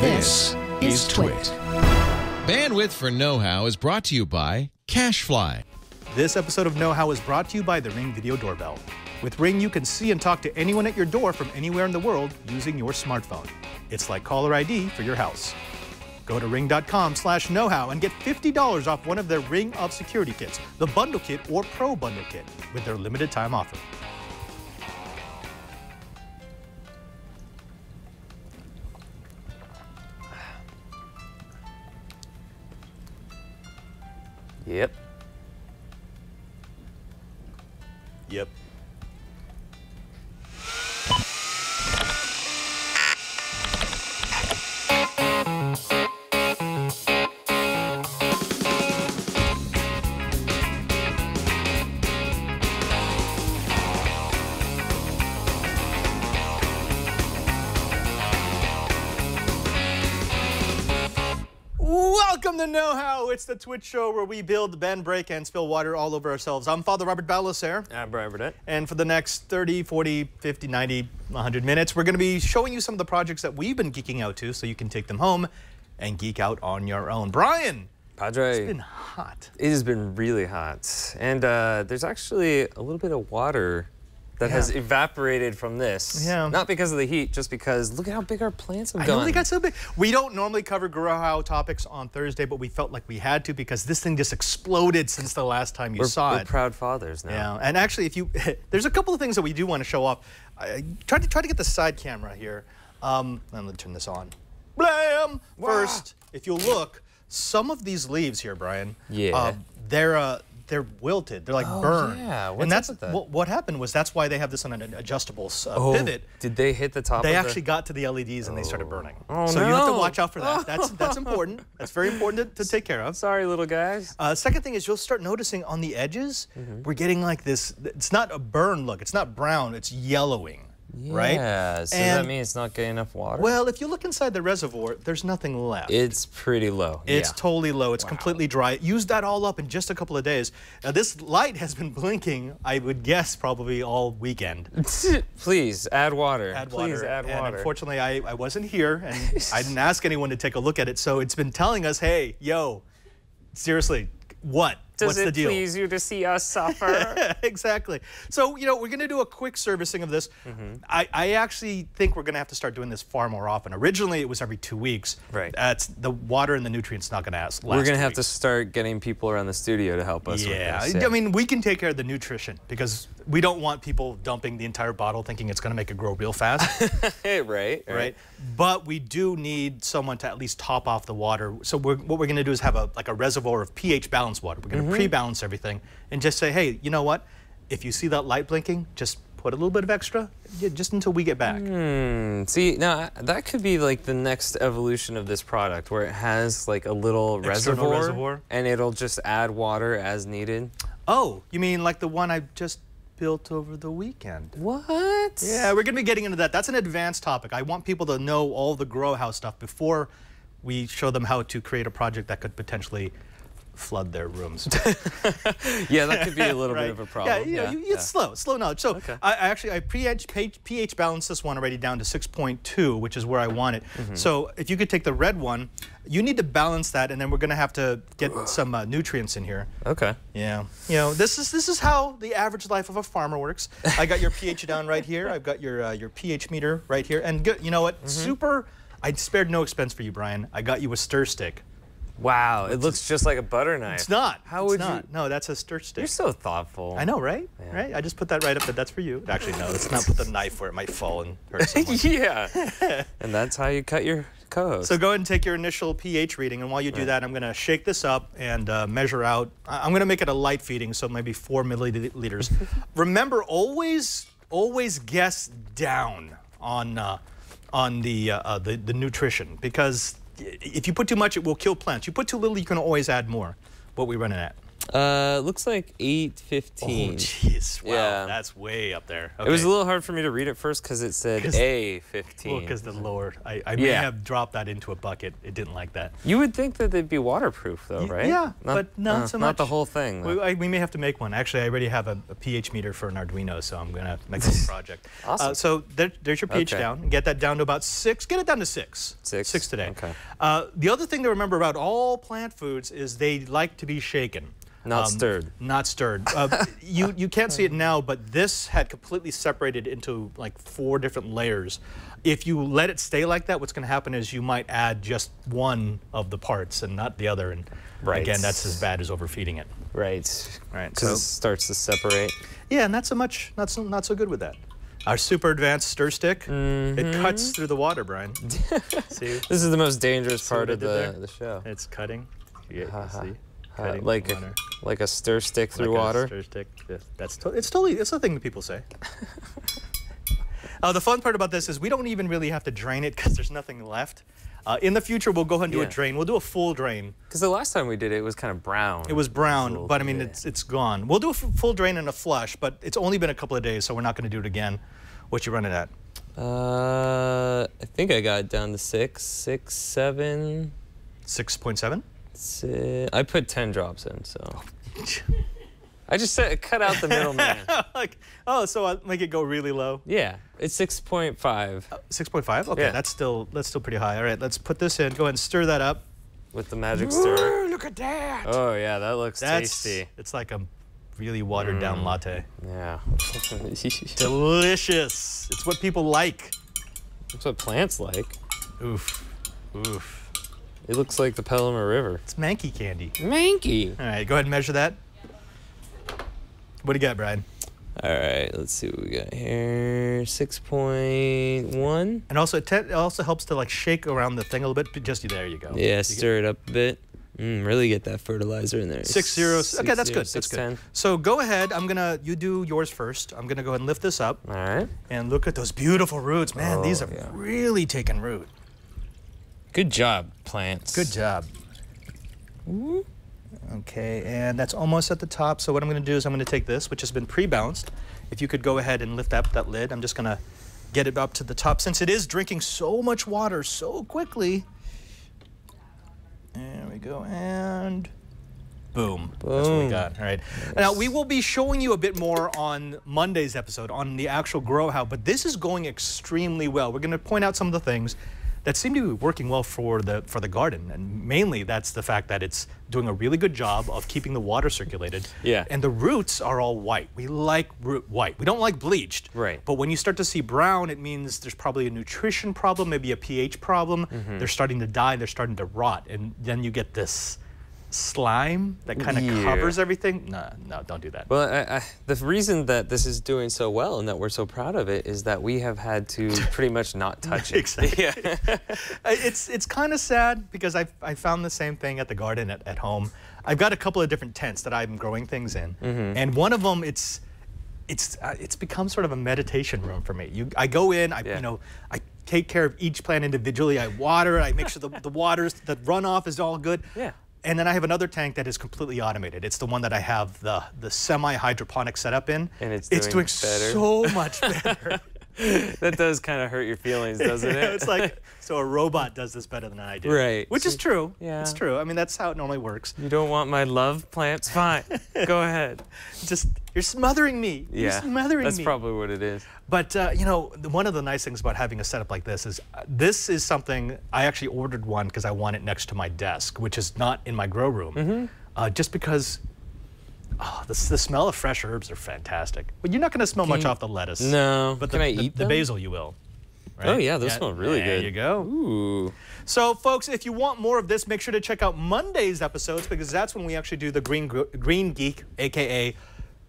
This is Twit. Bandwidth for Know-How is brought to you by CashFly. This episode of Know-How is brought to you by the Ring Video Doorbell. With Ring, you can see and talk to anyone at your door from anywhere in the world using your smartphone. It's like caller ID for your house. Go to ring.com/knowhow and get $50 off one of their Ring of security kits, the Bundle Kit or Pro Bundle Kit, with their limited time offer. Yep. Yep. Welcome to Know-How. It's the Twitch show where we build, bend, break, and spill water all over ourselves. I'm Father Robert Balacer. I'm Brian Burnett. And for the next 30, 40, 50, 90, 100 minutes, we're going to be showing you some of the projects that we've been geeking out to so you can take them home and geek out on your own. Brian! Padre. It's been hot. It has been really hot. And there's actually a little bit of water that has evaporated from this. Yeah. Not because of the heat, just because look at how big our plants have gone. I know they got so big. We don't normally cover grow-how topics on Thursday, but we felt like we had to because this thing just exploded since the last time you saw it. We're proud fathers now. Yeah, and actually, if you, there's a couple of things that we do want to show off. Try to get the side camera here. Let me turn this on. Blam! Wow. First, if you look, some of these leaves here, Brian, they're wilted. They're like burned. Yeah, what's and that's up with that? what happened was that's why they have this on an adjustable pivot. Did they hit the top They of actually got to the LEDs and they started burning. Oh, so no. you have to watch out for that. That's important. That's very important to take care of. Sorry, little guys. Second thing is you'll start noticing on the edges, we're getting like this, it's not a burn look, it's not brown, it's yellowing. Right? Yeah, so does that mean it's not getting enough water? Well, if you look inside the reservoir, there's nothing left. It's pretty low. It's totally low. It's completely dry. Use that all up in just a couple of days. Now, this light has been blinking, I would guess, probably all weekend. Please, add water. Add water. Please add water. And unfortunately, I wasn't here, and I didn't ask anyone to take a look at it, so it's been telling us, hey, yo, seriously, what? What's the deal? Does it please you to see us suffer? Exactly. So, you know, we're going to do a quick servicing of this. I actually think we're going to have to start doing this far more often. Originally, it was every 2 weeks. Right. That's the water and the nutrients not going to last. We're going to have to start getting people around the studio to help us with this. I mean, we can take care of the nutrition because we don't want people dumping the entire bottle thinking it's going to make it grow real fast. Right. But we do need someone to at least top off the water. So what we're going to do is have a reservoir of pH balanced water. We're going to pre-balance everything and just say, hey, you know what? If you see that light blinking, just put a little bit of extra just until we get back. See, now that could be like the next evolution of this product where it has like a little reservoir and it'll just add water as needed. Oh, you mean like the one I just built over the weekend? What? Yeah, we're going to be getting into that. That's an advanced topic. I want people to know all the grow house stuff before we show them how to create a project that could potentially flood their rooms. Yeah, that could be a little bit of a problem. Yeah, it's slow knowledge. So I pH balanced this one already down to 6.2, which is where I want it. So if you could take the red one, you need to balance that, and then we're going to have to get some nutrients in here. Okay. Yeah. You know, this is how the average life of a farmer works. I got your pH down right here. I've got your pH meter right here. And good, you know what? I spared no expense for you, Brian. I got you a stir stick. Wow, it looks just like a butter knife. It's not. How would you? No, that's a stir stick. You're so thoughtful. I know, right? Yeah. Right? I just put that right up there. That's for you. Actually, no, let's not put the knife where it might fall and hurt someone. Yeah. And that's how you cut your co-host. So go ahead and take your initial pH reading, and while you do that, I'm going to shake this up and measure out. I'm going to make it a light feeding, so maybe 4 milliliters. Remember, always guess down on the nutrition, because if you put too much, it will kill plants. You put too little, you can always add more. What are we running at? Looks like 815. Oh, jeez. Wow, yeah. that's way up there. Okay. It was a little hard for me to read it first because it said A15. Well, because the lower, I may have dropped that into a bucket. It didn't like that. You would think that they'd be waterproof, though, right? Yeah, but not so much. Not the whole thing. We may have to make one. Actually, I already have a pH meter for an Arduino, so I'm going to make this project. Awesome. So there's your pH down. Get that down to about 6. Get it down to 6. 6 today. Okay. The other thing to remember about all plant foods is they like to be shaken. Not stirred. Not stirred. You can't see it now, but this had completely separated into like 4 different layers. If you let it stay like that, what's going to happen is you might add just one of the parts and not the other. And again, that's as bad as overfeeding it. Right. Right. Because it starts to separate. Yeah, and not so good with that. Our super advanced stir stick, it cuts through the water, Brian. See? This is the most dangerous part of the show. It's cutting. See? Like a stir stick through water. A stir stick. Yeah, it's the thing that people say. The fun part about this is we don't even really have to drain it because there's nothing left. In the future, we'll go ahead and do a drain. We'll do a full drain. Because the last time we did it, it was kind of brown. It was brown, but I mean, it's gone. We'll do a full drain and a flush, but it's only been a couple of days, so we're not going to do it again. What you running at? I think I got it down to 6, 7. 6.7? I put 10 drops in, so. I just cut out the middleman. So I'll make it go really low? Yeah, it's 6.5. 6.5? Okay, that's still pretty high. All right, let's put this in. Go ahead and stir that up. With the magic stirrer. Look at that! Oh, yeah, that looks tasty. It's like a really watered down latte. Yeah. Delicious. It's what people like. That's what plants like. Oof. Oof. It looks like the Pelham River. It's Mankey candy. Mankey. All right, go ahead and measure that. What do you got, Brian? All right, let's see what we got here. 6.1. And also, it also helps to like shake around the thing a little bit. Just there you go. Yeah, stir it up a bit. Really get that fertilizer in there. 6.0. Okay, that's good. That's good. So go ahead. You do yours first. I'm gonna go ahead and lift this up. All right. And look at those beautiful roots, man. These have really taken root. Good job, plants. Good job. Okay, and that's almost at the top. So what I'm going to do is I'm going to take this, which has been pre-bounced. If you could go ahead and lift up that lid, I'm just going to get it up to the top. Since it is drinking so much water so quickly. There we go, and boom. That's what we got. All right. Nice. Now, we will be showing you a bit more on Monday's episode on the actual grow how, but this is going extremely well. We're going to point out some of the things that seem to be working well for the garden, and mainly that's the fact that it's doing a really good job of keeping the water circulated. Yeah. And the roots are all white. We like root white. We don't like bleached. Right. But when you start to see brown, it means there's probably a nutrition problem, maybe a pH problem. They're starting to die. They're starting to rot, and then you get this slime that kind of covers everything. No, don't do that. Well, the reason that this is doing so well and that we're so proud of it is that we have had to pretty much not touch it. Exactly. Yeah. It's kind of sad because I found the same thing at the garden at home. I've got a couple of different tents that I'm growing things in, and one of them it's become sort of a meditation room for me. I go in, I take care of each plant individually. I water it. I make sure the runoff is all good. Yeah. And then I have another tank that is completely automated. It's the one that I have the semi-hydroponic setup in. And it's doing better. So much better. That does kind of hurt your feelings, doesn't it? It's like, so a robot does this better than I do. Right. Which is true. Yeah. It's true. I mean, that's how it normally works. You don't want my love plants? Fine. Go ahead. You're smothering me. Yeah. You're smothering me. That's probably what it is. But, one of the nice things about having a setup like this is something, I actually ordered one because I want it next to my desk, which is not in my grow room. Just because the smell of fresh herbs are fantastic. But you're not going to smell much off the lettuce. No. But Can I eat them? The basil you will. Right? Oh, yeah, those smell really good. There you go. Ooh. So, folks, if you want more of this, make sure to check out Monday's episodes because that's when we actually do the Green Geek, a.k.a.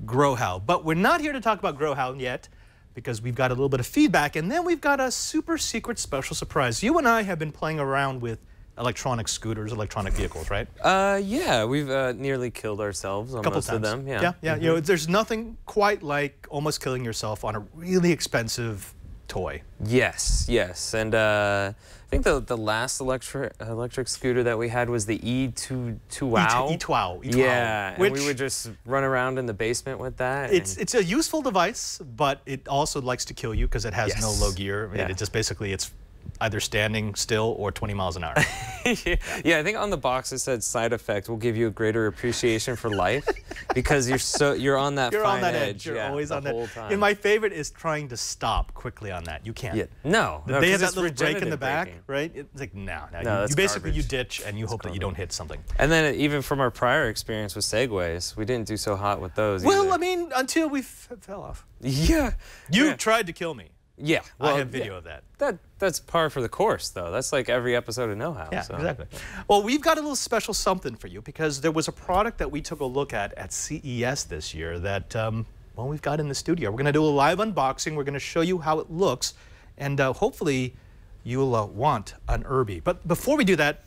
Grow How. But we're not here to talk about Grow How yet because we've got a little bit of feedback, and then we've got a super secret special surprise. You and I have been playing around with electronic scooters, electronic vehicles, right? Yeah, we've nearly killed ourselves on most of them. Yeah. There's nothing quite like almost killing yourself on a really expensive toy. Yes, yes, and I think the last electric scooter that we had was the E2Wow. E2Wow. Yeah, and we would just run around in the basement with that. It's a useful device, but it also likes to kill you because it has no low gear. Yeah. It just basically it's either standing still or 20 miles an hour. Yeah, I think on the box it said side effect will give you a greater appreciation for life because you're on that fine edge. You're always on that. Whole time. And my favorite is trying to stop quickly on that. You can't. Yeah. No, they have that little break in the back, right? It's like no. You basically you ditch and you hope that you don't hit something. And then even from our prior experience with Segways, we didn't do so hot with those. Well, either. I mean, until we fell off. Yeah. You tried to kill me. Yeah, well, I have video of that. That's par for the course, though. That's like every episode of Know How. Yeah, so. exactly. Well, we've got a little special something for you because there was a product that we took a look at CES this year that, well, we've got in the studio. We're going to do a live unboxing. We're going to show you how it looks, and hopefully you'll want an URB-E. But before we do that,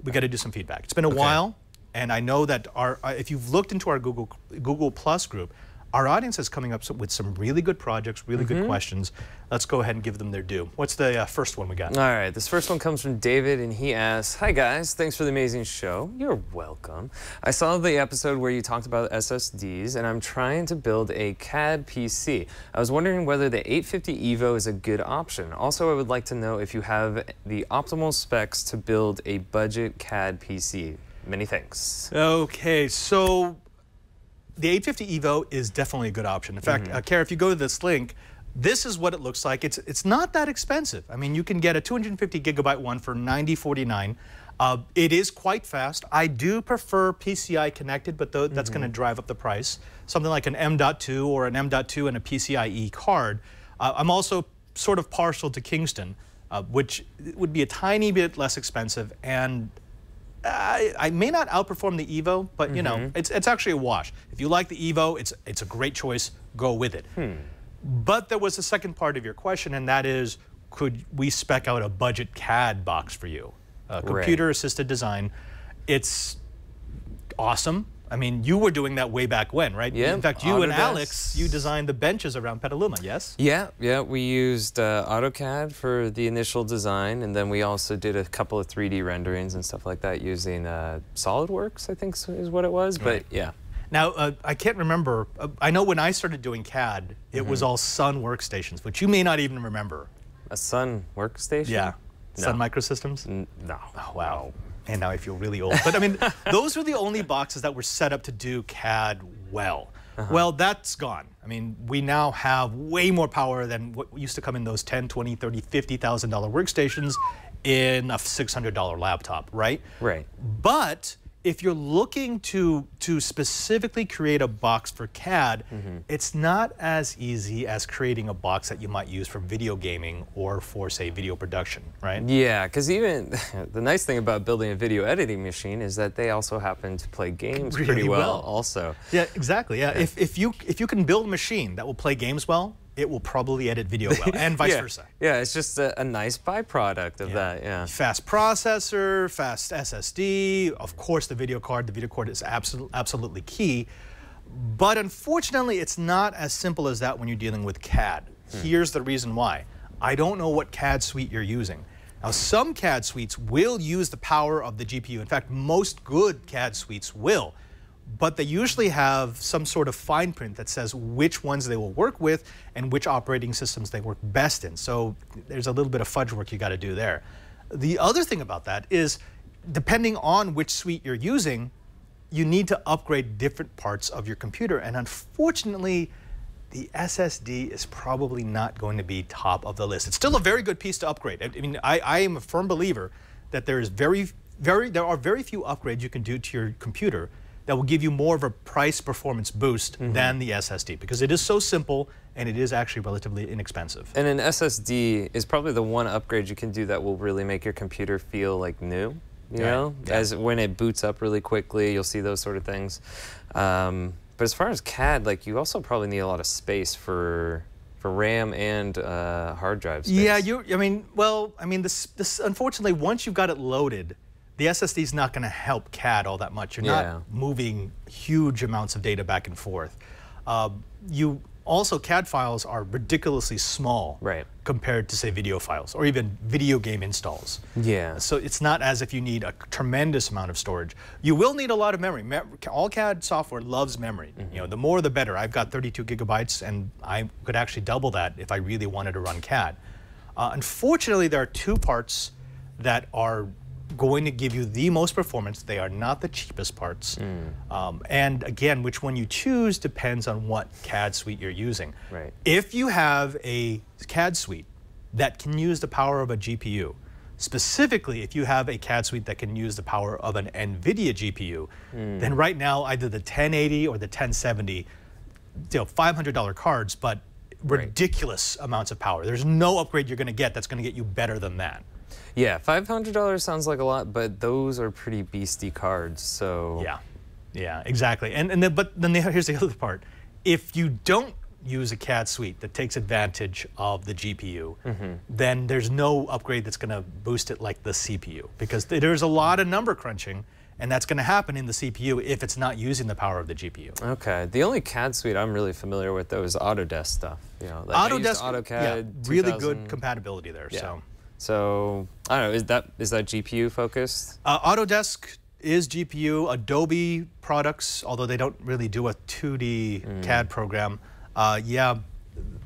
we got to do some feedback. It's been a while, and I know that if you've looked into our Google Plus group, our audience is coming up with some really good projects, really good questions. Let's go ahead and give them their due. What's the first one we got? All right, this first one comes from David, and he asks, "Hi guys, thanks for the amazing show." You're welcome. I saw the episode where you talked about SSDs, and I'm trying to build a CAD PC. I was wondering whether the 850 EVO is a good option. Also, I would like to know if you have the optimal specs to build a budget CAD PC. Many thanks. Okay, so the 850 EVO is definitely a good option. In fact, Kara, if you go to this link, this is what it looks like. It's not that expensive. I mean, you can get a 250 gigabyte one for $90.49. It is quite fast. I do prefer PCI connected, but that's going to drive up the price. Something like an M.2 or an M.2 and a PCIe card. I'm also sort of partial to Kingston, which would be a tiny bit less expensive, and I may not outperform the EVO, but you know, it's actually a wash. If you like the EVO, it's a great choice. Go with it. But there was a second part of your question, and that is, could we spec out a budget CAD box for you? Computer-assisted design. It's awesome. I mean, you were doing that way back when, right? Yeah. In fact, you and Alex, you designed the benches around Petaluma, yes? Yeah, yeah. We used AutoCAD for the initial design, and then we also did a couple of 3D renderings and stuff like that using SolidWorks, I think is what it was. But yeah. Now, I can't remember. I know when I started doing CAD, it was all Sun workstations, which you may not even remember. A Sun workstation? Yeah. No. Sun Microsystems? No. Oh, wow. And now I feel really old. But I mean, those were the only boxes that were set up to do CAD well. Well, that's gone. I mean, we now have way more power than what used to come in those $10, $20, $30, $50,000 workstations in a $600 laptop, right? Right. But if you're looking to specifically create a box for CAD, it's not as easy as creating a box that you might use for video gaming or for, say, video production, right? Yeah, because even the nice thing about building a video editing machine is that they also happen to play games pretty well also. Yeah, exactly. Yeah. If you can build a machine that will play games well, it will probably edit video well, and vice versa. Yeah, it's just a nice byproduct of that, yeah. Fast processor, fast SSD, of course the video card. The video card is absolutely key. But unfortunately, it's not as simple as that when you're dealing with CAD. Here's the reason why. I don't know what CAD suite you're using. Now, some CAD suites will use the power of the GPU. In fact, most good CAD suites will. But they usually have some sort of fine print that says which ones they will work with and which operating systems they work best in. So there's a little bit of fudge work you got to do there. The other thing about that is, depending on which suite you're using, you need to upgrade different parts of your computer. And unfortunately, the SSD is probably not going to be top of the list. It's still a very good piece to upgrade. I mean, I am a firm believer that there are very few upgrades you can do to your computer that will give you more of a price performance boost than the SSD, because it is so simple and it is actually relatively inexpensive. And an SSD is probably the one upgrade you can do that will really make your computer feel like new, you know? As when it boots up really quickly, you'll see those sort of things. But as far as CAD, like, you also probably need a lot of space for RAM and hard drive space. Yeah, this unfortunately, once you've got it loaded, the SSD is not going to help CAD all that much. You're not moving huge amounts of data back and forth. Also, CAD files are ridiculously small compared to, say, video files or even video game installs. Yeah. So it's not as if you need a tremendous amount of storage. You will need a lot of memory. All CAD software loves memory. You know, the more the better. I've got 32 gigabytes, and I could actually double that if I really wanted to run CAD. Unfortunately, there are two parts that are going to give you the most performance. They are not the cheapest parts. And again, which one you choose depends on what CAD suite you're using. If you have a CAD suite that can use the power of a GPU, specifically if you have a CAD suite that can use the power of an NVIDIA GPU, then right now either the 1080 or the 1070, $500 cards, but ridiculous amounts of power. There's no upgrade you're going to get that's going to get you better than that. Yeah, $500 sounds like a lot, but those are pretty beastie cards, so... Yeah, exactly. But then here's the other part. If you don't use a CAD suite that takes advantage of the GPU, then there's no upgrade that's going to boost it like the CPU, because there's a lot of number crunching, and that's going to happen in the CPU if it's not using the power of the GPU. Okay. The only CAD suite I'm really familiar with, though, is Autodesk stuff. You know, like Autodesk, AutoCAD, really good compatibility there. So, I don't know, is that GPU focused? Autodesk is GPU. Adobe products, although they don't really do a 2D CAD program,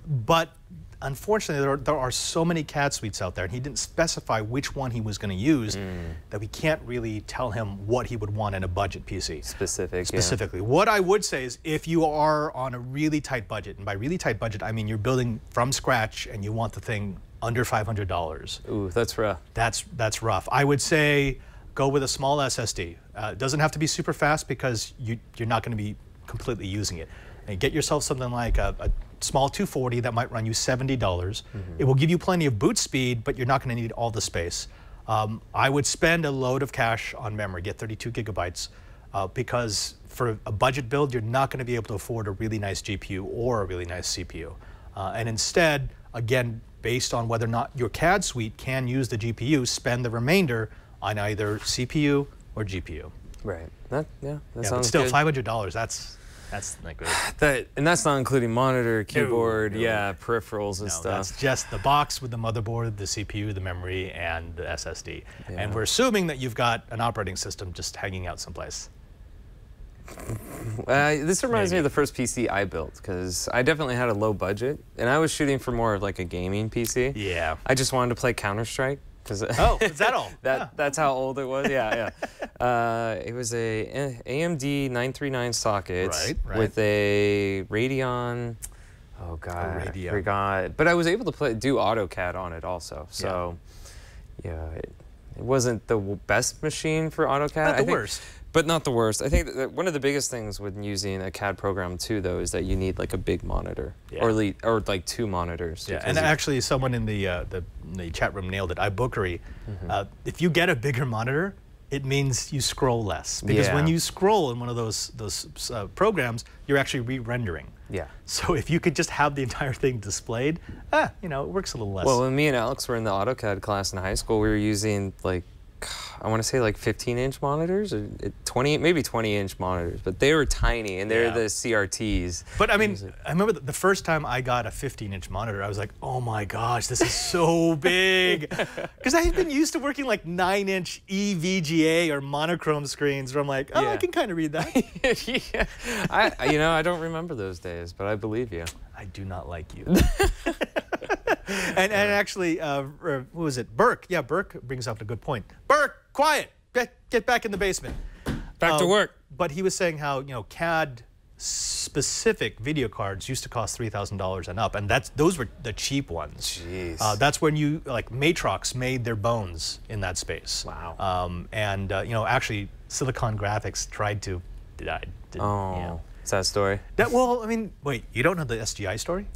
but unfortunately there are so many CAD suites out there, and he didn't specify which one he was going to use, that we can't really tell him what he would want in a budget PC. Specifically. What I would say is if you are on a really tight budget, and by really tight budget I mean you're building from scratch and you want the thing under $500. Ooh, that's rough. That's rough. I would say go with a small SSD. It doesn't have to be super fast because you're not going to be completely using it. And get yourself something like a small 240 that might run you $70. It will give you plenty of boot speed, but you're not going to need all the space. I would spend a load of cash on memory, get 32 gigabytes, because for a budget build, you're not going to be able to afford a really nice GPU or a really nice CPU. And instead, again, based on whether or not your CAD suite can use the GPU, spend the remainder on either CPU or GPU. Right. That sounds but still, good. $500. That's not good. And that's not including monitor, keyboard, peripherals and stuff. That's just the box with the motherboard, the CPU, the memory, and the SSD. And we're assuming that you've got an operating system just hanging out someplace. This reminds me of the first PC I built, because I definitely had a low budget, and I was shooting for more of like a gaming PC. Yeah. I just wanted to play Counter-Strike. Oh, is that all? That's how old it was. It was a AMD 939 socket with a Radeon. Oh God, I forgot. But I was able to do AutoCAD on it also. So it wasn't the best machine for AutoCAD. Not the worst. But not the worst. I think that one of the biggest things when using a CAD program too, though, is that you need like a big monitor, or like two monitors. Yeah, and actually, someone in the chat room nailed it. iBookery. If you get a bigger monitor, it means you scroll less, because when you scroll in one of those programs, you're actually re-rendering. So if you could just have the entire thing displayed, it works a little less. Well, when me and Alex were in the AutoCAD class in high school, we were using like, I want to say like 15-inch monitors, or 20-inch monitors, but they were tiny, and they're the CRTs. But I mean, I remember the first time I got a 15-inch monitor, I was like, oh my gosh, this is so big. Because I had been used to working like 9-inch EVGA or monochrome screens, where I'm like, oh, I can kind of read that. I don't remember those days, but I believe you. I do not like you. And actually, who was it? Burke. Yeah, Burke brings up a good point. Burke, quiet. Get back in the basement. Back to work. But he was saying how CAD specific video cards used to cost $3,000 and up, and those were the cheap ones. Jeez. That's when Matrox made their bones in that space. Wow. Actually, Silicon Graphics tried to. Sad story. Well, I mean, wait, you don't know the SGI story?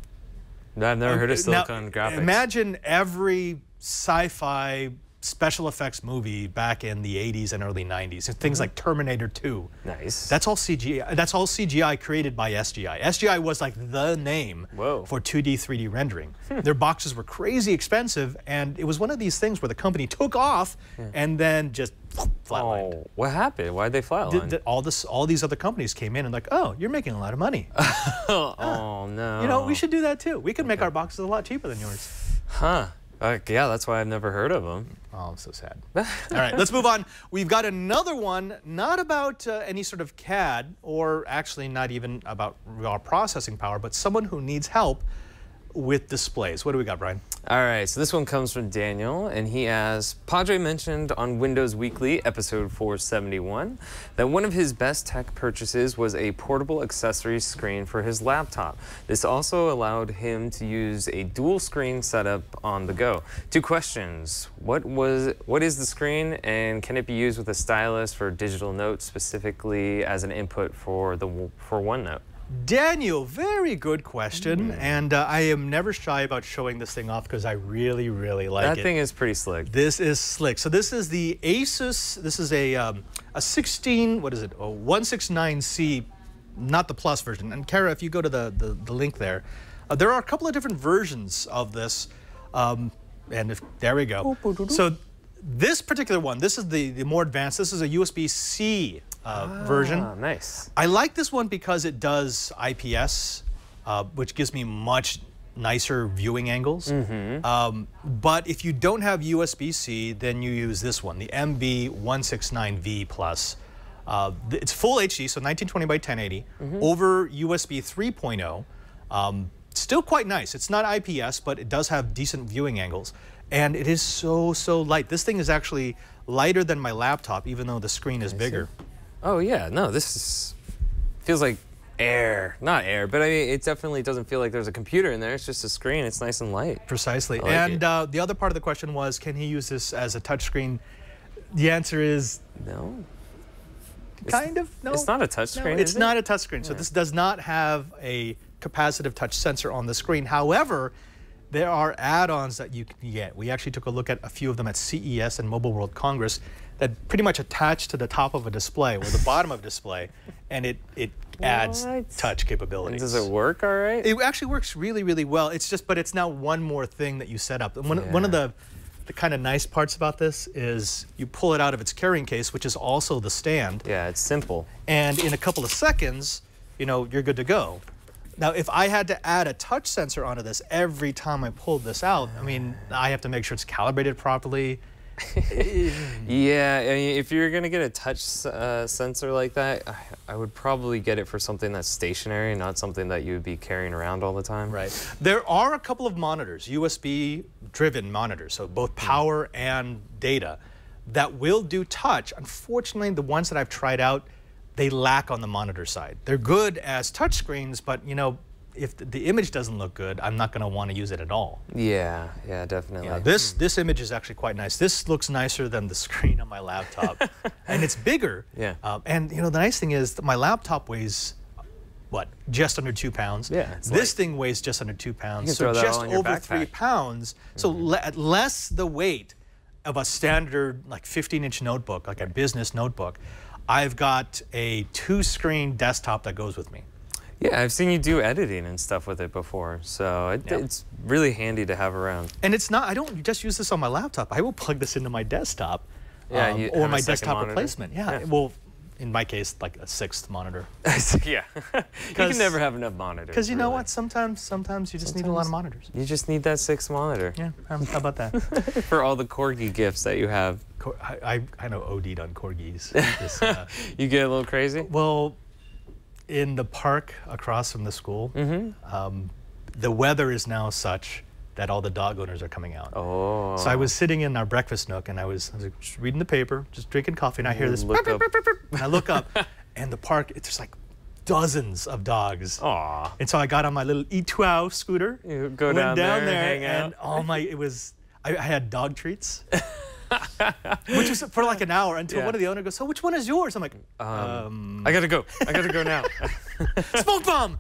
No, I've never heard of Silicon Graphics. Imagine every sci-fi special effects movie back in the 80s and early 90s. Things like Terminator 2. Nice. That's all CGI. That's all CGI created by SGI. SGI was like the name for 2D, 3D rendering. Their boxes were crazy expensive, and it was one of these things where the company took off and then just flatlined. Oh, what happened? Why'd they flatline? All these other companies came in and like, oh, you're making a lot of money. Oh, no. You know, we should do that too. We could make our boxes a lot cheaper than yours. Huh. Yeah, that's why I've never heard of them. Oh, I'm so sad. All right, let's move on. We've got another one, not about any sort of CAD, or actually not even about raw processing power, but someone who needs help with displays. What do we got, Brian? All right, so this one comes from Daniel, and he asks, Padre mentioned on Windows Weekly, episode 471, that one of his best tech purchases was a portable accessory screen for his laptop. This also allowed him to use a dual screen setup on the go. 2 questions. What is the screen, and can it be used with a stylus for digital notes, specifically as an input for OneNote? Daniel, very good question, and I am never shy about showing this thing off because I really, really like it. That thing is pretty slick. This is slick. So this is the Asus. This is a 169C, not the Plus version. And Kara, if you go to the link there, there are a couple of different versions of this. There we go. So this particular one, this is the more advanced. This is a USB-C version. Nice. I like this one because it does IPS, which gives me much nicer viewing angles. But if you don't have USB-C, then you use this one, the MB169V Plus. It's full HD, so 1920 by 1080, over USB 3.0. Still quite nice. It's not IPS, but it does have decent viewing angles. And it is so, so light. This thing is actually lighter than my laptop, even though the screen is bigger. Oh yeah, no, feels like air. Not air, but I mean, it definitely doesn't feel like there's a computer in there. It's just a screen. It's nice and light. Precisely. And the other part of the question was, can he use this as a touchscreen? The answer is no. Kind of, no. It's not a touchscreen, It's not a touchscreen. So this does not have a capacitive touch sensor on the screen. However, there are add-ons that you can get. We actually took a look at a few of them at CES and Mobile World Congress that pretty much attach to the top of a display or the bottom of a display, and it adds touch capabilities. And does it work all right? It actually works really, really well. It's just, but it's now one more thing that you set up. And one of the kind of nice parts about this is you pull it out of its carrying case, which is also the stand. Yeah, it's simple. And in a couple of seconds, you know, you're good to go. Now, if I had to add a touch sensor onto this every time I pulled this out, I mean, I have to make sure it's calibrated properly. Yeah, I mean, if you're going to get a touch sensor like that, I would probably get it for something that's stationary, not something that you would be carrying around all the time. Right. There are a couple of monitors, USB-driven monitors, so both power and data, that will do touch. Unfortunately, the ones that I've tried out, they lack on the monitor side. They're good as touch screens, but you know, if the image doesn't look good, I'm not going to want to use it at all. Yeah, yeah, definitely. Yeah, this image is actually quite nice. This looks nicer than the screen on my laptop, and it's bigger. Yeah. And you know, the nice thing is that my laptop weighs, what, just under 2 pounds. Yeah. This thing weighs just under 2 pounds, You can so throw that just all in your over backpack. 3 pounds. So less the weight of a standard like 15-inch notebook, like a business notebook. I've got a 2-screen desktop that goes with me. Yeah, I've seen you do editing and stuff with it before, so it's really handy to have around. And it's not, I don't just use this on my laptop. I will plug this into my desktop or my desktop replacement. Yeah, well, in my case, like a 6th monitor. Yeah, you can never have enough monitors. Because you know what, sometimes you just need a lot of monitors. You just need that 6th monitor. Yeah, how about that? For all the corgi gifts that you have. I know OD'd on corgis. You get a little crazy? Well, in the park across from the school, the weather is now such that all the dog owners are coming out. Oh. So I was sitting in our breakfast nook and I was just reading the paper, just drinking coffee, and I hear this. And I look up, and the park, it's just like dozens of dogs. Aw. And so I got on my little E12 scooter, You go went down there, hang out. and oh my, I had dog treats. Which was for like an hour until one of the owners goes, so which one is yours? I'm like, I gotta go. I gotta go now. Smoke bomb!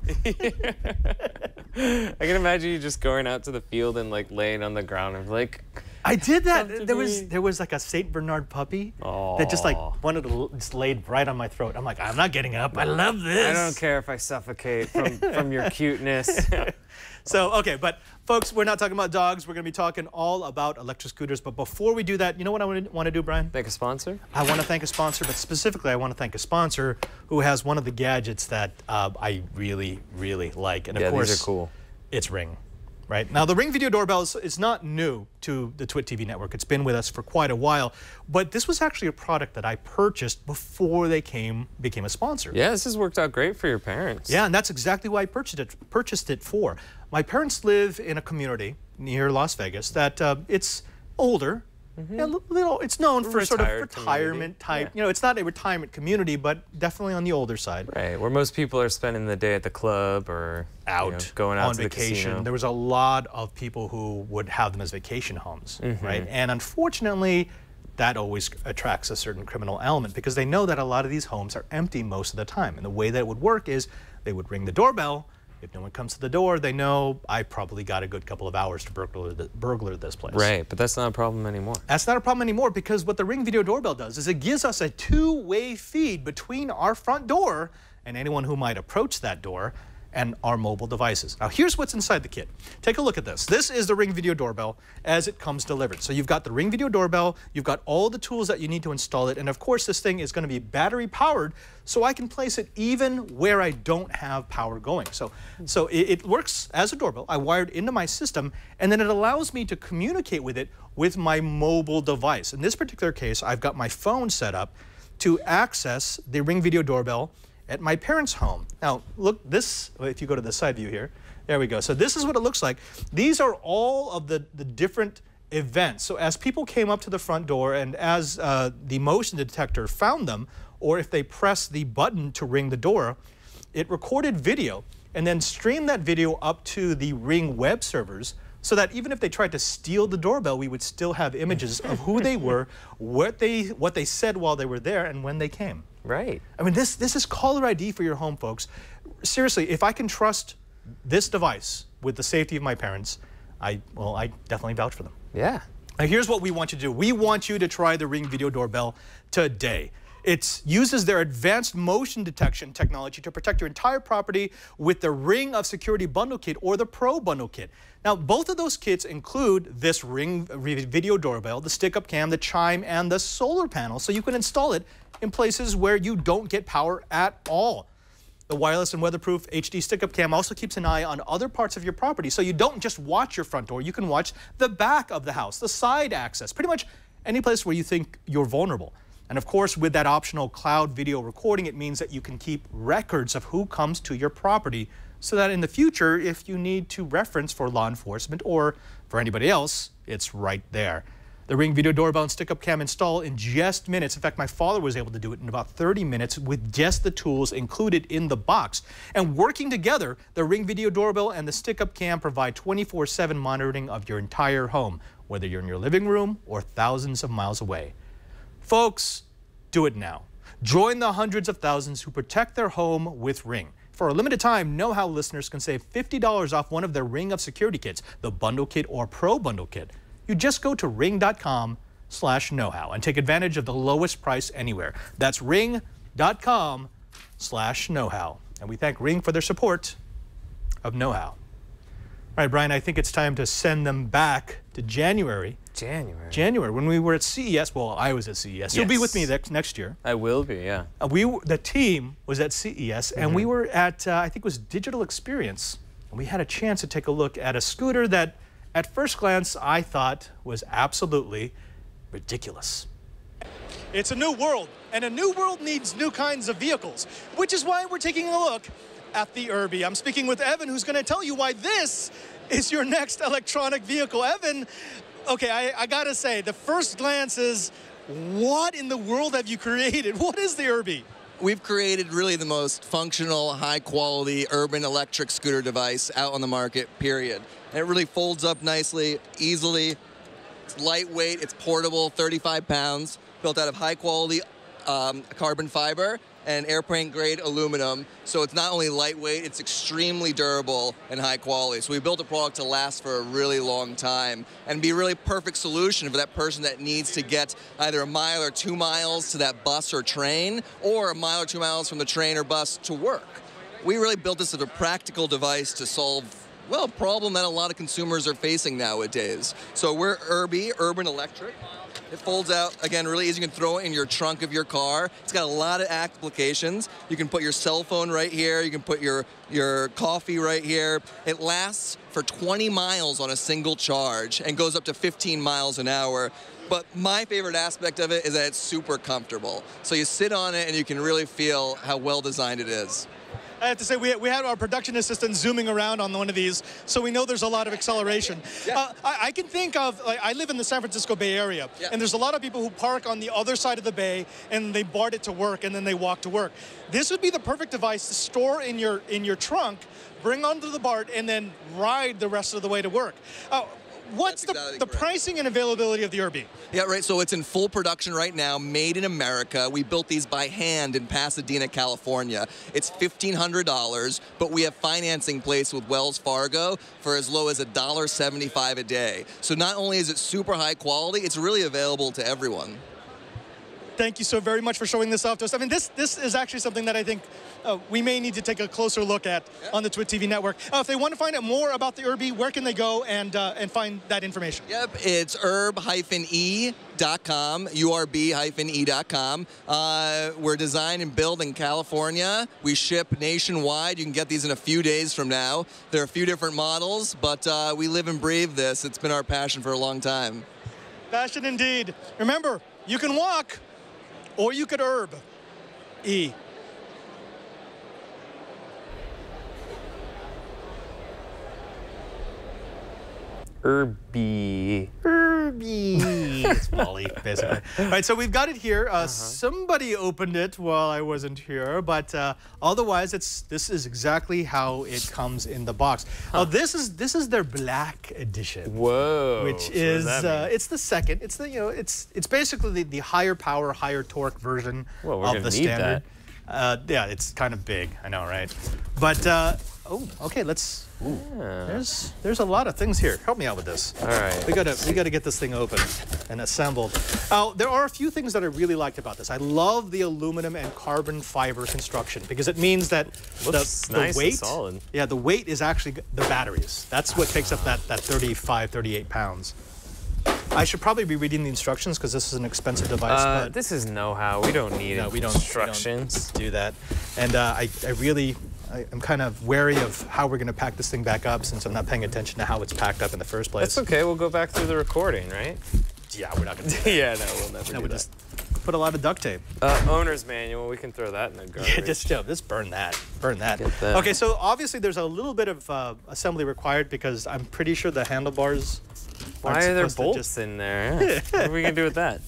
I can imagine you just going out to the field and like laying on the ground and like, I did that. There was like a Saint Bernard puppy that just like wanted to just laid right on my throat. I'm like, I'm not getting up. I love this. I don't care if I suffocate from your cuteness. So, okay, but folks, we're not talking about dogs. We're going to be talking all about electric scooters. But before we do that, you know what I want to do, Brian? Thank a sponsor? I want to thank a sponsor, but specifically I want to thank a sponsor who has one of the gadgets that I really, really like. And of course, these are cool. It's Ring. Right? Now, the Ring Video Doorbell is not new to the Twit TV network. It's been with us for quite a while. But this was actually a product that I purchased before they became a sponsor. Yeah, this has worked out great for your parents. Yeah, and that's exactly why I purchased it for. My parents live in a community near Las Vegas that it's older. Yeah, it's known for sort of retirement type. You know, it's not a retirement community, but definitely on the older side. Right, where most people are spending the day at the club or going out on to vacation. The casino. There was a lot of people who would have them as vacation homes, right? And unfortunately, that always attracts a certain criminal element because they know that a lot of these homes are empty most of the time. And the way that it would work is they would ring the doorbell. If no one comes to the door, they know I probably got a good couple of hours to burglar this place. Right, but that's not a problem anymore. That's not a problem anymore because what the Ring Video Doorbell does is it gives us a two-way feed between our front door and anyone who might approach that door and our mobile devices. Now, here's what's inside the kit. Take a look at this. This is the Ring Video Doorbell as it comes delivered. So you've got the Ring Video Doorbell, you've got all the tools that you need to install it, and of course this thing is going to be battery powered, so I can place it even where I don't have power going. So it works as a doorbell. I wired into my system, and then it allows me to communicate with it with my mobile device. In this particular case, I've got my phone set up to access the Ring Video Doorbell at my parents' home. Now, look, if you go to the side view here, there we go. So this is what it looks like. These are all of the different events. So as people came up to the front door and as the motion detector found them, or if they pressed the button to ring the door, it recorded video and then streamed that video up to the Ring web servers so that even if they tried to steal the doorbell, we would still have images of who they were, what they said while they were there, and when they came. Right. I mean, this is caller ID for your home, folks. Seriously, if I can trust this device with the safety of my parents, I definitely vouch for them. Yeah. Now, here's what we want you to do. We want you to try the Ring Video Doorbell today. It uses their advanced motion detection technology to protect your entire property with the Ring of Security Bundle Kit or the Pro Bundle Kit. Now, both of those kits include this Ring Video Doorbell, the stick-up cam, the chime, and the solar panel, so you can install it in places where you don't get power at all. The wireless and weatherproof HD stick-up cam also keeps an eye on other parts of your property, so you don't just watch your front door, you can watch the back of the house, the side access, pretty much any place where you think you're vulnerable. And of course, with that optional cloud video recording, it means that you can keep records of who comes to your property so that in the future, if you need to reference for law enforcement or for anybody else, it's right there. The Ring Video Doorbell and stick-up cam install in just minutes. In fact, my father was able to do it in about 30 minutes with just the tools included in the box. And working together, the Ring Video Doorbell and the stick-up cam provide 24/7 monitoring of your entire home, whether you're in your living room or thousands of miles away. Folks, do it now. Join the hundreds of thousands who protect their home with Ring. For a limited time, Know How listeners can save $50 off one of their Ring of Security kits, the Bundle Kit or Pro Bundle Kit. You just go to ring.com/knowhow and take advantage of the lowest price anywhere. That's ring.com/knowhow. And we thank Ring for their support of Know How. All right, Brian, I think it's time to send them back to January. January, when we were at CES. Well, I was at CES. Yes. You'll be with me next year. I will be, yeah. The team was at CES, and we were at, I think it was Digital Experience. And we had a chance to take a look at a scooter that, at first glance, I thought was absolutely ridiculous. It's a new world, and a new world needs new kinds of vehicles, which is why we're taking a look at the URB-E. I'm speaking with Evan, who's going to tell you why this is your next electronic vehicle. Evan, okay, I got to say, the first glance is, what in the world have you created? What is the URB-E? We've created really the most functional, high-quality urban electric scooter device out on the market, period. And it really folds up nicely, easily. It's lightweight, it's portable, 35 pounds, built out of high-quality carbon fiber. and airplane grade aluminum. So it's not only lightweight, it's extremely durable and high quality. So we built a product to last for a really long time and be a really perfect solution for that person that needs to get either a mile or 2 miles to that bus or train, or a mile or 2 miles from the train or bus to work. We really built this as a practical device to solve, well, a problem that a lot of consumers are facing nowadays. So we're URB-E, Urban Electric. It folds out, again, really easy. You can throw it in your trunk of your car. It's got a lot of applications. You can put your cell phone right here. You can put your coffee right here. It lasts for 20 miles on a single charge and goes up to 15 miles an hour. But my favorite aspect of it is that it's super comfortable. So you sit on it and you can really feel how well designed it is. I have to say, we had our production assistant zooming around on one of these, so we know there's a lot of acceleration. Yeah. I can think of, like, I live in the San Francisco Bay Area, yeah, and there's a lot of people who park on the other side of the bay, and they BART it to work, and then they walk to work. This would be the perfect device to store in your trunk, bring onto the BART, and then ride the rest of the way to work. What's the pricing and availability of the URB-E? Yeah, right. So it's in full production right now, made in America. We built these by hand in Pasadena, California. It's $1,500, but we have financing placed with Wells Fargo for as low as $1.75 a day. So not only is it super high quality, it's really available to everyone. Thank you so very much for showing this off to us. I mean, this is actually something that I think we may need to take a closer look at on the TWiT TV network. If they want to find out more about the URB-E, where can they go and find that information? Yep, it's URB-E.com, URB-E.com. We're designed and built in California. We ship nationwide. You can get these in a few days from now. There are a few different models, but we live and breathe this. It's been our passion for a long time. Passion indeed. Remember, you can walk, or you could URB-E. URB-E. URB-E. It's Molly, basically. All right, so we've got it here. Somebody opened it while I wasn't here, but otherwise, this is exactly how it comes in the box. Now, this is their Black edition. Whoa! Which is it's the second. It's the it's basically the higher power, higher torque version of the standard. Yeah, it's kind of big. I know, right? But oh, okay. Let's. Ooh, there's a lot of things here. Help me out with this. All right. We gotta get this thing open and assembled. There are a few things that I really liked about this. I love the aluminum and carbon fiber construction because it means that the weight, solid. Yeah, the weight is actually the batteries. That's what takes up that 35, 38 pounds. I should probably be reading the instructions because this is an expensive device. But this is know-how. We don't need instructions. We don't do that. And I'm kind of wary of how we're going to pack this thing back up since I'm not paying attention to how it's packed up in the first place. That's okay. We'll go back through the recording, right? Yeah, we're not going to do that. Yeah, no, we'll never do that. Just put a lot of duct tape. Owner's manual. We can throw that in the garbage. Yeah, just burn that. Burn that. Okay, so obviously there's a little bit of assembly required because I'm pretty sure the handlebars Why are there bolts in there? Yeah. What are we going to do with that?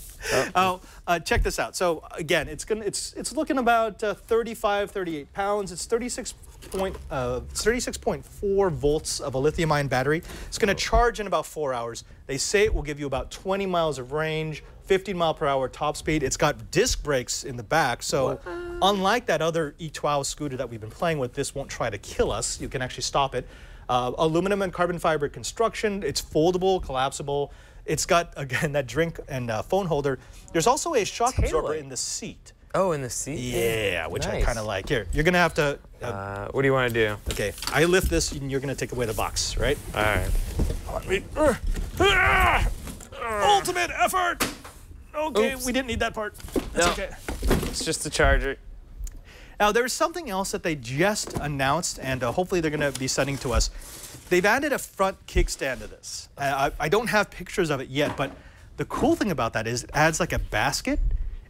Check this out. So again, it's looking about 35, 38 pounds. It's 36.4 volts of a lithium-ion battery. It's going to charge in about 4 hours. They say it will give you about 20 miles of range, 15 mile per hour top speed. It's got disc brakes in the back, so unlike that other E12 scooter that we've been playing with, this won't try to kill us. You can actually stop it. Aluminum and carbon fiber construction. It's foldable, collapsible. It's got, again, that drink and phone holder. There's also a shock absorber in the seat. Oh, in the seat? Yeah, which I kind of like. Here, you're going to have to... what do you want to do? Okay, I lift this, and you're going to take away the box, right? All right. Ultimate effort! Okay, we didn't need that part. That's okay. It's just a charger. Now, there's something else that they just announced, and hopefully they're going to be sending to us. They've added a front kickstand to this. I don't have pictures of it yet, but the cool thing about that is it adds like a basket,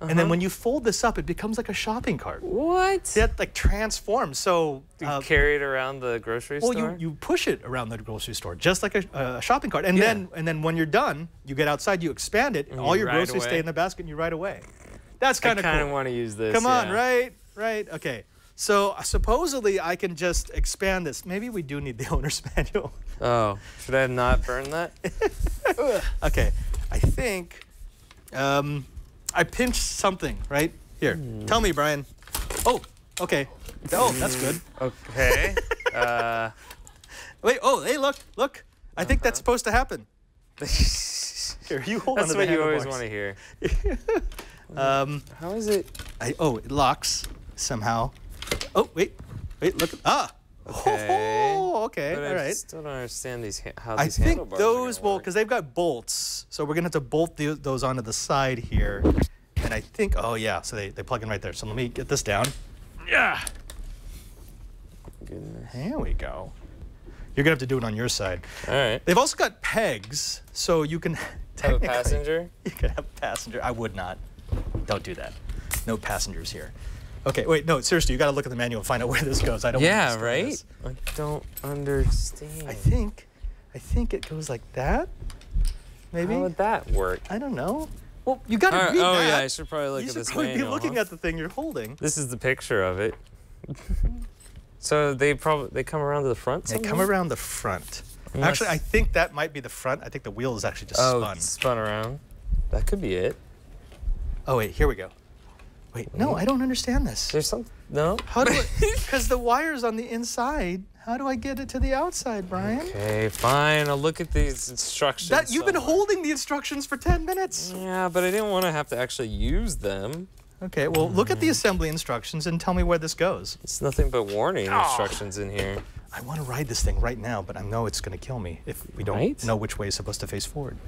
and then when you fold this up, it becomes like a shopping cart. What? It like transforms. So you carry it around the grocery store? Well, you push it around the grocery store, just like a shopping cart. And then when you're done, you get outside, you expand it, and all your groceries stay in the basket, and you ride away. That's kind of cool. I kind of want to use this. Come on, right? Okay. So supposedly I can just expand this. Maybe we do need the owner's manual. Oh, should I not burn that? Okay, I think I pinched something right here. Tell me, Brian. Oh, okay. Oh, that's good. Okay. Wait, oh, hey, look. I think that's supposed to happen. Here, you hold on to the handlebars. That's what you always want to hear. How is it? Oh, it locks somehow. Oh, wait, look. Okay. Oh, okay, But all I right. still don't understand how I these think handlebars those are gonna will, work. because they've got bolts, so we're gonna have to bolt those onto the side here. And I think, oh yeah, so they plug in right there. So let me get this down. Yeah. Goodness. There we go. You're gonna have to do it on your side. All right. They've also got pegs, so you can Have a technically passenger? You can have a passenger. I would not. Don't do that. No passengers here. Okay, wait, no, seriously, you got to look at the manual and find out where this goes. I don't Yeah, understand right? this. I don't understand. I think it goes like that. Maybe. How would that work? I don't know. Well, you got to All right, read oh that. yeah, I should probably look You at should this probably manual. be looking huh? at the thing you're holding. This is the picture of it. So they come around to the front. They somehow? come around the front. Unless- Actually, I think that might be the front. I think the wheel is actually just spun. spun around. That could be it. Oh wait, here we go. Wait, no, I don't understand this. There's some. No. How do I? Because the wire's on the inside. How do I get it to the outside, Brian? Okay, fine. I'll look at these instructions. You've been somewhere. holding the instructions for 10 minutes. Yeah, but I didn't want to have to actually use them. Okay, well, look at the assembly instructions and tell me where this goes. It's nothing but warning instructions in here. I want to ride this thing right now, but I know it's going to kill me if we don't Right? know which way it's supposed to face forward.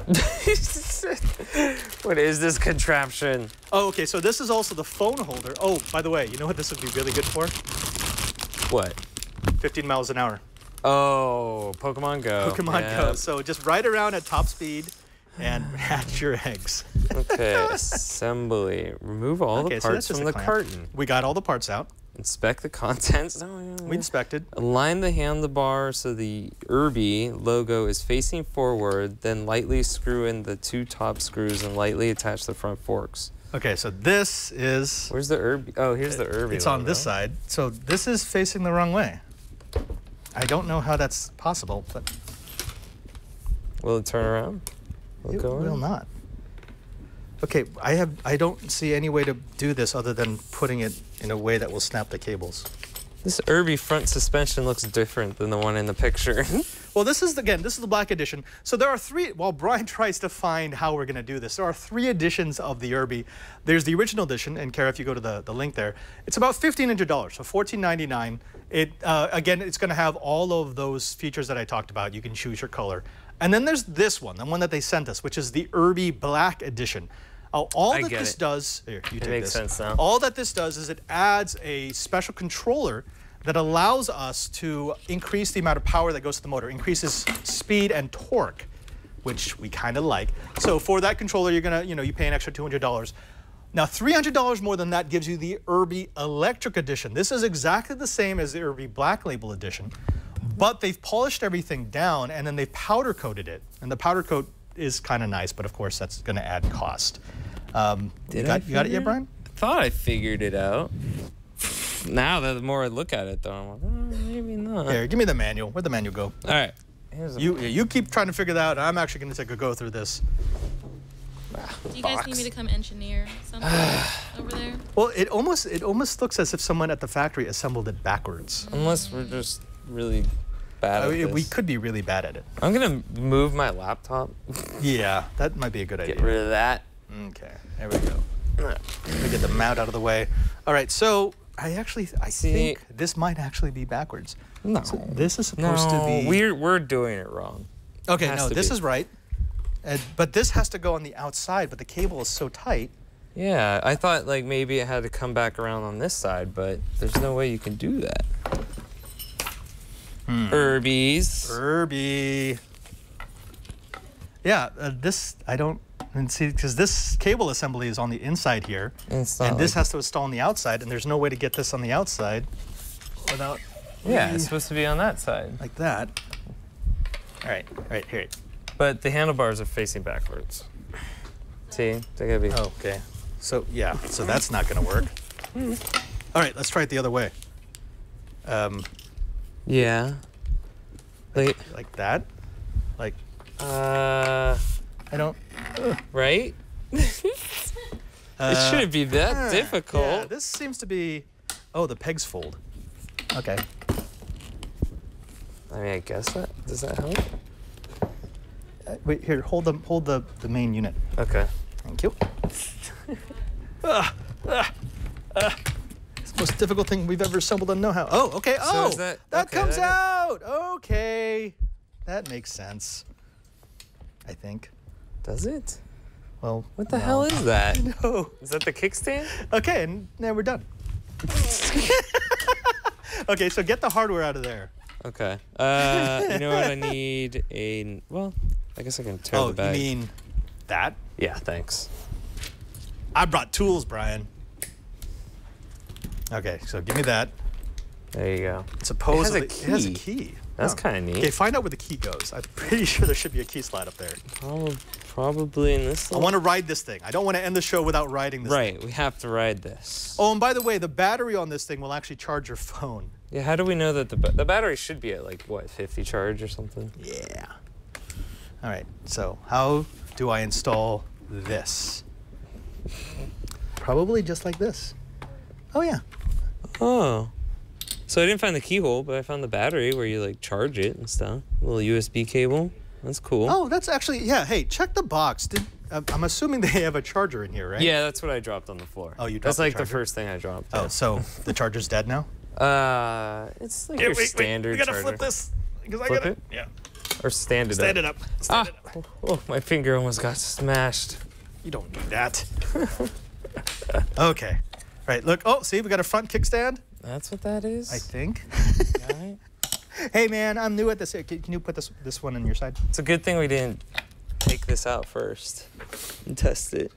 What is this contraption? Oh, okay, so this is also the phone holder. Oh, by the way, you know what this would be really good for? What? 15 miles an hour. Oh, Pokemon Go. Pokemon Yeah. Go. So just ride around at top speed and hatch your eggs. Okay, assembly. Remove all Okay, the so that's parts just from a the clamp. carton. We got all the parts out. Inspect the contents. Oh, We inspected. Align the handlebar so the URB-E logo is facing forward, then lightly screw in the 2 top screws and lightly attach the front forks. Okay, so this is... Where's the URB-E? Oh, here's the URB-E It's on logo. this side. So this is facing the wrong way. I don't know how that's possible, but Will it turn around? it will not. Okay, I don't see any way to do this other than putting it in a way that will snap the cables. This URB-E front suspension looks different than the one in the picture. Well, this is the black edition. So there are 3, while Brian tries to find how we're gonna do this, there are 3 editions of the URB-E. There's the original edition, and Kara, if you go to the link there, it's about $1,500, so $1,499. Again, it's gonna have all of those features that I talked about. You can choose your color. And then there's this one, the one that they sent us, which is the URB-E Black Edition. All I that get this it. does, here, you take makes this. sense now. All that this does is it adds a special controller that allows us to increase the amount of power that goes to the motor, increases speed and torque, which we kind of like. So for that controller, you're gonna, you pay an extra $200. Now, $300 more than that gives you the URB-E Electric Edition. This is exactly the same as the URB-E Black Label Edition, but they've polished everything down and then they've powder coated it. And the powder coat is kind of nice, but of course that's gonna add cost. You got it yet, Brian? I thought I figured it out. Now that the more I look at it, though, I'm like, maybe not. Here, give me the manual. Where'd the manual go? All right. Here's a You keep trying to figure that out. I'm actually gonna take a go through this. Do you guys need me to come engineer something over there? Well, it almost looks as if someone at the factory assembled it backwards. Unless we're just really bad at this. We could be really bad at it. I'm gonna move my laptop. Yeah, that might be a good Get idea. rid of that. Okay, there we go. Let me get the mount out of the way. All right, so I think this might actually be backwards. No. So this is supposed to be. We're doing it wrong. Okay, has no, to this be. is right. But this has to go on the outside, but the cable is so tight. Yeah, I thought like maybe it had to come back around on this side, but there's no way you can do that. URB-Es. URB-E. Yeah, this I don't see because this cable assembly is on the inside here, And it's not and this like- has to install on the outside, and there's no way to get this on the outside without Yeah, it's supposed to be on that side. like that. All right, here. But the handlebars are facing backwards. See? They gotta be. Oh, okay. So yeah, so that's not gonna work. All right, let's try it the other way. Yeah. Like that. Like I don't. Right? It shouldn't be that difficult. Yeah, this seems to be. Oh, the pegs fold. Okay. I mean, I guess that, does that help? Wait, here, hold the main unit. Okay. Thank you. It's the most difficult thing we've ever assembled on Know-How. Oh, okay. Oh, So is that okay, comes that- out. Okay. That makes sense, I think. Does it? Well, What the hell is that? No. Is that the kickstand? Okay, and now we're done. Okay, so get the hardware out of there. Okay. You know what? I need a. Well, I guess I can tear Oh, the bag. you mean that? Yeah, thanks. I brought tools, Brian. Okay, so give me that. There you go. Supposedly, It has a key. key. That's Oh. kind of neat. Okay, find out where the key goes. I'm pretty sure there should be a key slot up there. Probably in this. I want to ride this thing. I don't want to end the show without riding this thing. Right, we have to ride this. Oh, and by the way, the battery on this thing will actually charge your phone. Yeah, how do we know that the battery should be at like what, 50 charge or something? Yeah. All right, so how do I install this? Probably just like this. Oh, yeah. Oh. So I didn't find the keyhole, but I found the battery where you like charge it and stuff. A little USB cable. That's cool. Oh, that's actually, yeah, hey, check the box. I'm assuming they have a charger in here, right? Yeah, that's what I dropped on the floor. Oh, you dropped That's the like the charger? first thing I dropped. Oh, so the charger's dead now? It's like your standard We gotta charger. flip this. Because I Flip gotta, it? yeah. Or stand it Stand up. it up. Stand Ah! it up. Oh, my finger almost got smashed. You don't need that. Okay. Right, look. Oh, see, we got a front kickstand, That's what that is? I think. Right. Hey, man, I'm new at this. Can you put this one on your side? It's a good thing we didn't take this out first and test it.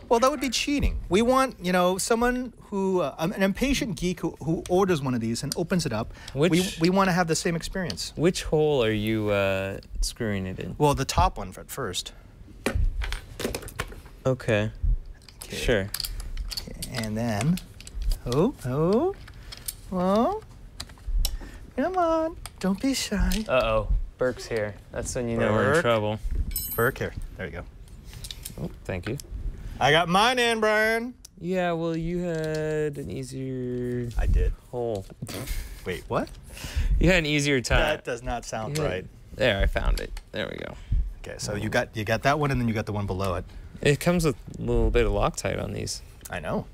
Well, that would be cheating. We want, you know, someone who, an impatient geek who orders one of these and opens it up. Which- We want to have the same experience. Which hole are you screwing it in? Well, the top one at first. Okay. Sure. And then, oh, come on, don't be shy. Uh-oh. Burke's here. That's when you know we're in Burke. trouble. Burke, here, there you go. Oh, thank you. I got mine in, Brian. Yeah, well, you had an easier I did. hole. Wait, what? You had an easier time. That does not sound Yeah. right. There, I found it. There we go. Okay, so you got that one, and then you got the one below it. It comes with a little bit of Loctite on these. I know.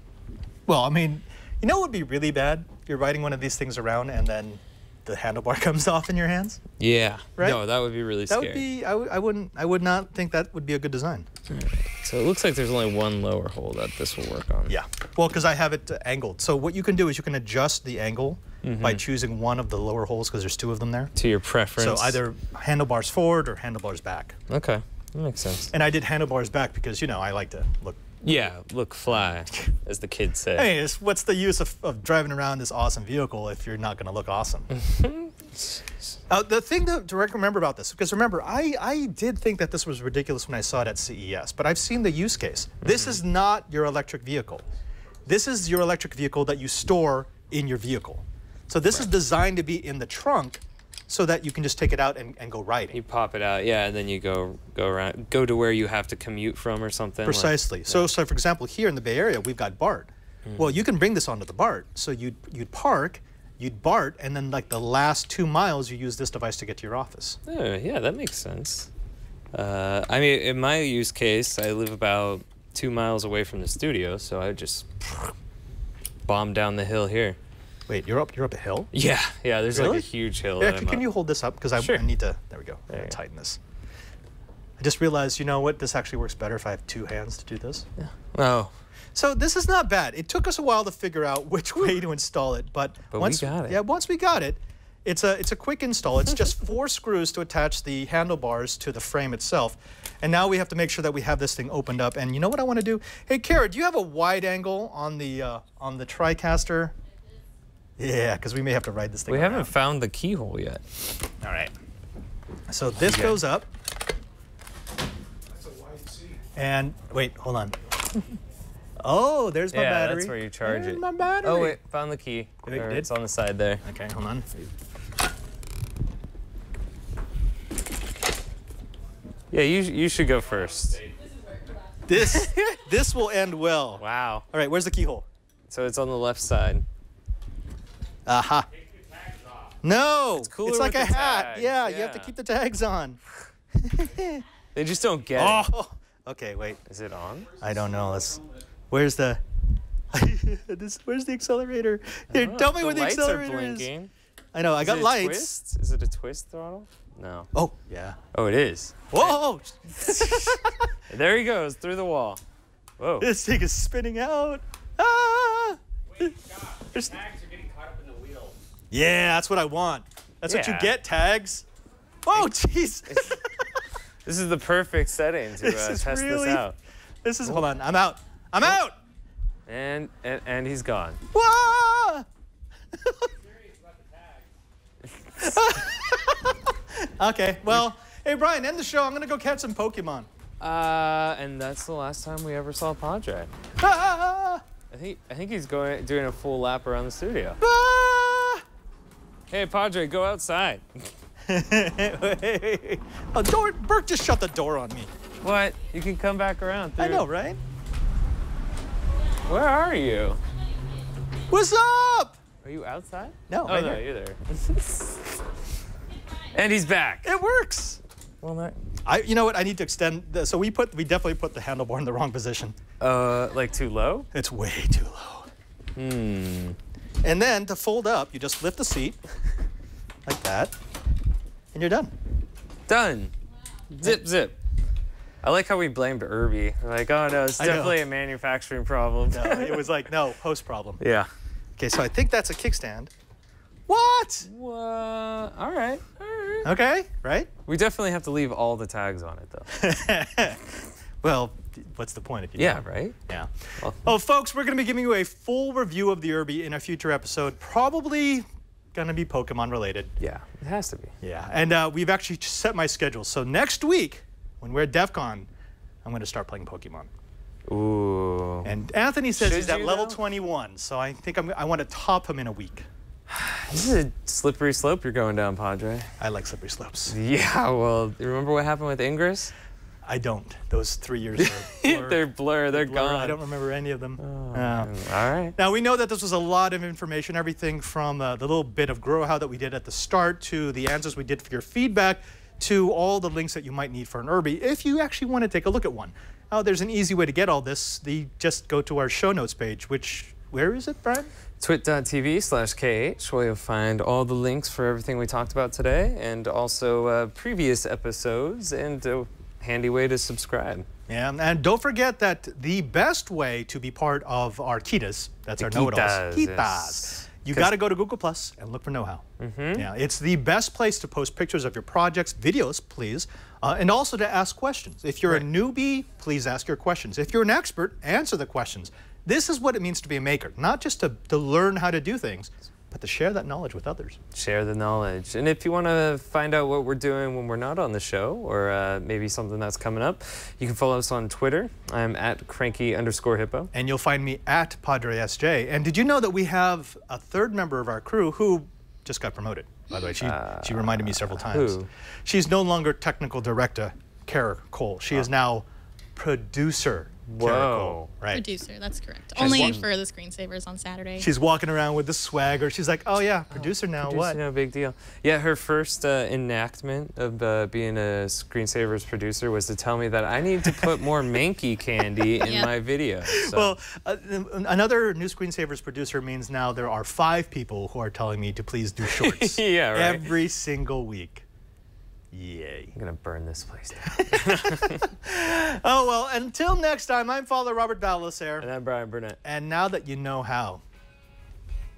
Well, I mean, you know what would be really bad? You're riding one of these things around, and then the handlebar comes off in your hands. Yeah. Right? No, that would be really That scary. would be. I would not think that would be a good design. So it looks like there's only one lower hole that this will work on. Yeah. Well, because I have it angled. So what you can do is you can adjust the angle by choosing one of the lower holes, because there's two of them there. To your preference. So either handlebars forward or handlebars back. Okay. That makes sense. And I did handlebars back because, you know, I like to look. Yeah, look fly, as the kids say. Hey, what's the use of driving around this awesome vehicle if you're not going to look awesome? The thing to remember about this, because remember, I did think that this was ridiculous when I saw it at CES, but I've seen the use case. This is not your electric vehicle. This is your electric vehicle that you store in your vehicle. So this is designed to be in the trunk so that you can just take it out and go riding. You pop it out, yeah, and then you go around, go to where you have to commute from or something. Precisely. So for example, here in the Bay Area, we've got BART. Well, you can bring this onto the BART. So you'd park, you'd BART, and then like the last 2 miles, you use this device to get to your office. Oh, yeah, that makes sense. I mean, in my use case, I live about 2 miles away from the studio, so I just bomb down the hill here. Wait, you're up a hill? Yeah, there's Really? like a huge hill. Yeah, that I'm can up. you hold this up? Because Sure. I need to, there we go, There you go. tighten this. I just realized, you know what, this actually works better if I have 2 hands to do this. Oh, So this is not bad. It took us a while to figure out which way to install it, but we once got it. Yeah, once we got it, it's a quick install. It's just 4 screws to attach the handlebars to the frame itself. And now we have to make sure that we have this thing opened up. And you know what I want to do? Hey, Kara, do you have a wide angle on the TriCaster? Yeah, because we may have to ride this thing we around. haven't found the keyhole yet. All right. So this goes up. And wait, hold on. Oh, there's my Yeah, battery. that's where you charge There's it. my battery. Oh, wait, found the key. You think you Or did? it's on the side there. Okay, hold on. Yeah, you should go first. This will end well. Wow. All right, where's the keyhole? So it's on the left side. Aha. No, cooler it's like with a the hat. tags, Yeah, you have to yeah. keep the tags on. They just don't get it. Oh, okay, wait. Is it on? I don't know. Where's the? Where's the accelerator? Here, tell me where the lights accelerator are is. blinking. I know. I got Is it a lights. twist? Is it a twist throttle? No. Oh, yeah. Oh, it is. Whoa! There he goes through the wall. Whoa. This thing is spinning out. Ah! Wait, stop. The tags are getting caught up in the wheel. Yeah, that's what I want. That's what you Yeah. get, tags. Oh, jeez. This is the perfect setting to This test is really. this out. This is. Hold on. I'm out. I'm out. And he's gone. Whoa! Okay. Well, hey Brian, end the show. I'm gonna go catch some Pokemon. And that's the last time we ever saw Padre. Ah! I think he's doing a full lap around the studio. Ah! Hey Padre, go outside. Oh, Bert just shut the door on me. What? You can come back around. I know, right? Where are you? What's up? Are you outside? No, Oh right no, here. you're there. And he's back. It works. Well, not. You know what? I need to extend. So we definitely put the handlebar in the wrong position. Like too low? It's way too low. And then to fold up, you just lift the seat like that, and you're done. Done. Zip, zip. I like how we blamed URB. We're like, oh no, it's I know. definitely a manufacturing problem. No, it was like, no, host problem. Yeah. Okay, so I think that's a kickstand. What? What? All right. All right. Okay, right? We definitely have to leave all the tags on it, though. Well, what's the point if you Yeah, don't? right? Yeah. Well- Oh, folks, we're going to be giving you a full review of the URB in a future episode. Probably going to be Pokemon related. Yeah, it has to be. Yeah, and we've actually set my schedule. So next week, when we're at DEF CON, I'm going to start playing Pokemon. Ooh. And Anthony says Should he's at you, level though? 21, so I think I want to top him in a week. This is a slippery slope you're going down, Padre. I like slippery slopes. Yeah, well, you remember what happened with Ingress? I don't. Those 3 years are They're blur, they're blur. gone. I don't remember any of them. All right. Now, we know that this was a lot of information, everything from the little bit of Grow How that we did at the start to the answers we did for your feedback to all the links that you might need for an URB if you actually want to take a look at one. There's an easy way to get all this. Just go to our show notes page, where is it, Brian? twit.tv/KH, where you'll find all the links for everything we talked about today and also previous episodes and a handy way to subscribe. Yeah, and don't forget that the best way to be part of our Kitas, that's our know-it-alls, Kitas, Kitas, yes. you got to go to Google Plus and look for know-how. Yeah, it's the best place to post pictures of your projects, videos, please, and also to ask questions. If you're a newbie, please ask your questions. If you're an expert, answer the questions. This is what it means to be a maker, not just to learn how to do things, but to share that knowledge with others. Share the knowledge. And if you want to find out what we're doing when we're not on the show, or maybe something that's coming up, you can follow us on Twitter. I'm at cranky_hippo. And you'll find me at PadreSJ. And did you know that we have a third member of our crew who just got promoted? By the way, she reminded me several times. Who? She's no longer technical director, Kara Cole. She is now producer, Kara Cole. Right. Producer, that's correct. Only for the screensavers on Saturday. She's walking around with the swagger. She's like, oh yeah, producer now, what? No big deal. Yeah, her first enactment of being a Screensaver's producer was to tell me that I need to put more Mankey candy in my videos. So. Well, another new Screensavers producer means now there are 5 people who are telling me to please do shorts. Yeah, right. Every single week. Yay. I'm gonna burn this place down. Oh, well, until next time, I'm Father Robert Balacer. And I'm Brian Burnett. And now that you know how,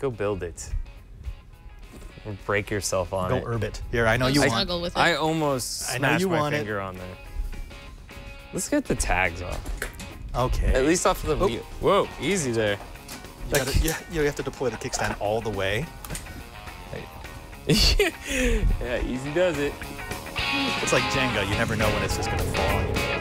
Go build it. Or break yourself on go it. URB it. Here, I know Don't you want. struggle with it. I almost I know smashed you my want it. finger on there. Let's get the tags off. Okay. At least off of the wheel. Whoa, easy there. You have to deploy the kickstand all the way. Yeah, easy does it. It's like Jenga. You never know when it's just going to fall on you.